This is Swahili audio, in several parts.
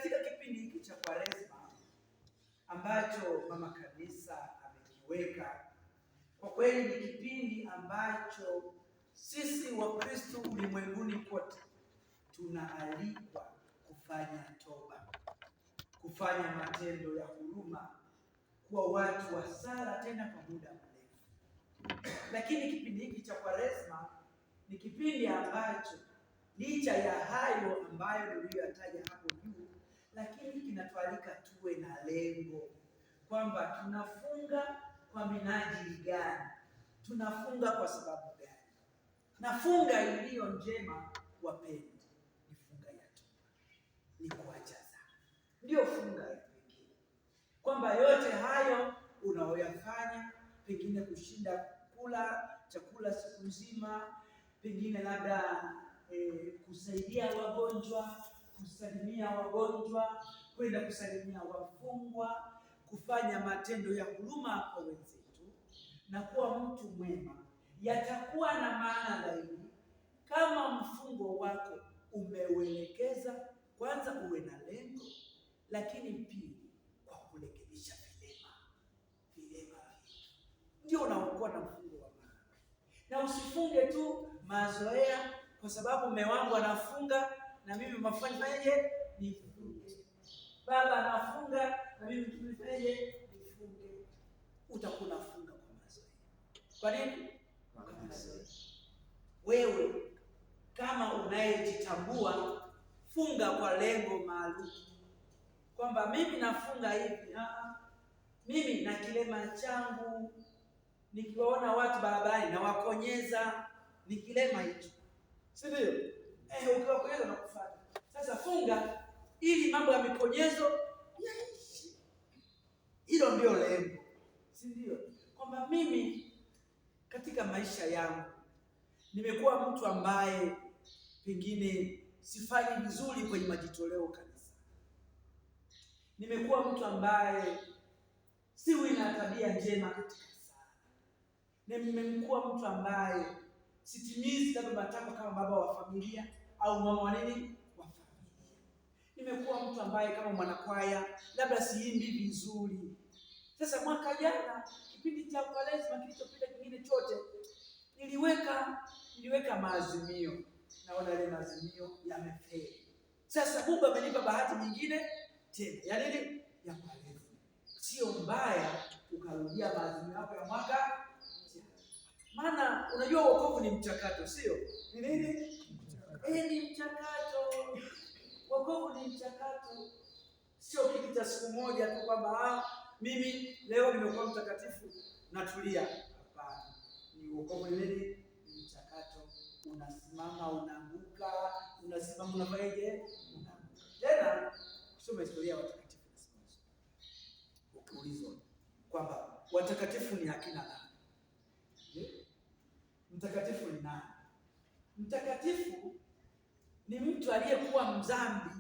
katika kipindi hiki cha Kwaresma ambacho mama kanisa amekiweka, kwa kweli ni kipindi ambacho sisi Wakristo ulimwenguni kote tunaalikwa kufanya toba, kufanya matendo ya huruma, kuwa watu wa sala tena kwa muda mrefu. Lakini kipindi hiki cha Kwaresma ni kipindi ambacho licha ya hayo ambayo niliyoyataja hapo juu, lakini kinatualika tuwe na lengo kwamba tunafunga kwa minajili gani, tunafunga kwa sababu gani. Na funga iliyo njema, wapendwa, ni funga ya toba, ni kuacha dhambi, ndio funga ya pekee. Kwamba yote hayo unaoyafanya, pengine kushinda kula chakula siku nzima, pengine labda kusaidia wagonjwa, kusalimia wagonjwa, kwenda kusalimia wafungwa, kufanya matendo ya huruma kwa wenzetu na kuwa mtu mwema, yatakuwa na maana zaidi kama mfungo wako umeuelekeza kwanza uwe na lengo, lakini pili kwa kurekebisha vilema ndio unaokuwa na mfungo wa maana. Na usifunge tu mazoea kwa sababu mume wangu anafunga na mimi mafanyaje nifunge, baba anafunga na mimi tumefanyaje nifunge. Utakuwa unafunga kwa mazoea. Kwa nini? Kwa mazoea. Wewe kama unayejitambua, funga kwa lengo maalum, kwamba mimi nafunga hivi, mimi na kilema changu, nikiwaona watu barabarani na wakonyeza, ni kilema hicho, si ndio? Ukiwakonyeza na kufuata. Sasa funga ili mambo ya mikonyezo yaishi. Hilo ndio lengo, si ndio? Kwamba mimi katika maisha yangu nimekuwa mtu ambaye pengine sifanyi vizuri kwenye majitoleo kanisa. Nimekuwa mtu ambaye siwi na tabia njema katika sala. Nimekuwa mtu ambaye sitimizi labda matakwa kama baba wa familia au mama wa nini wa familia. Nimekuwa mtu ambaye kama mwanakwaya labda siimbi vizuri. Sasa mwaka jana kipindi cha Kwaresma kilichopita kingine chote niliweka maazimio. Naona ile maazimio yamefeli. Sasa Mungu amenipa bahati nyingine tena ya nini? Ya Kwaresma. Sio mbaya ukarudia maazimio yako ya mwaka jana. Maana unajua wokovu ni mchakato, sio? Ni nini? Ni mchakato. Wokovu ni mchakato. Sio kitu cha siku moja tu kwamba mimi leo nimekuwa mtakatifu natulia. Hapana. Ni wokovu ni nini? Ni mchakato. Unasimama, unaanguka, unasimama, unafanyaje? Unaanguka. Tena kusoma historia ya watakatifu nasema. Ukiulizwa kwamba watakatifu ni akina nani? Mtakatifu ni nani? Mtakatifu ni mtu aliyekuwa mdhambi,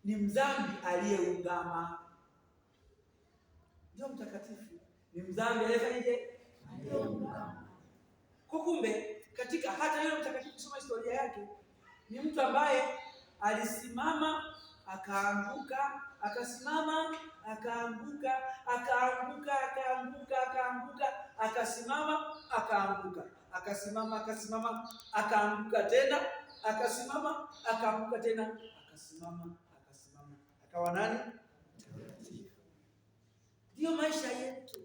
ni mdhambi aliyeungama. Ndio mtakatifu. Ni mdhambi aliyefanyaje? Aliyeungama. Kwa kumbe katika hata yule mtakatifu kusoma historia yake ni mtu ambaye alisimama akaanguka, akasimama akaanguka, akaanguka, akaanguka, akaanguka, akasimama akaanguka, akasimama akasimama, akaanguka tena, akasimama akaanguka tena, akasimama akasimama, akawa nani? Mtakatifu. Ndio maisha yetu.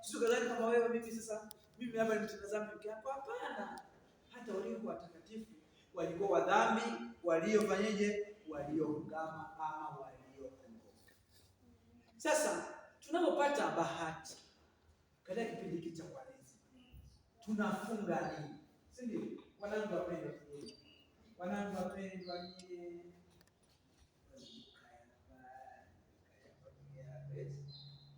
Sio kadhalika kama wewe mimi sasa mimi hapa nimetazama peke yako. Hapana. Hata waliokuwa watakatifu walikuwa wadhambi, waliofanyaje? Walioungama ama walioongoka. Sasa tunapopata bahati katika kipindi hiki cha Kwaresma, tunafunga nini? Si ndio? Wanangu wapendwa, wanangu wapendwa,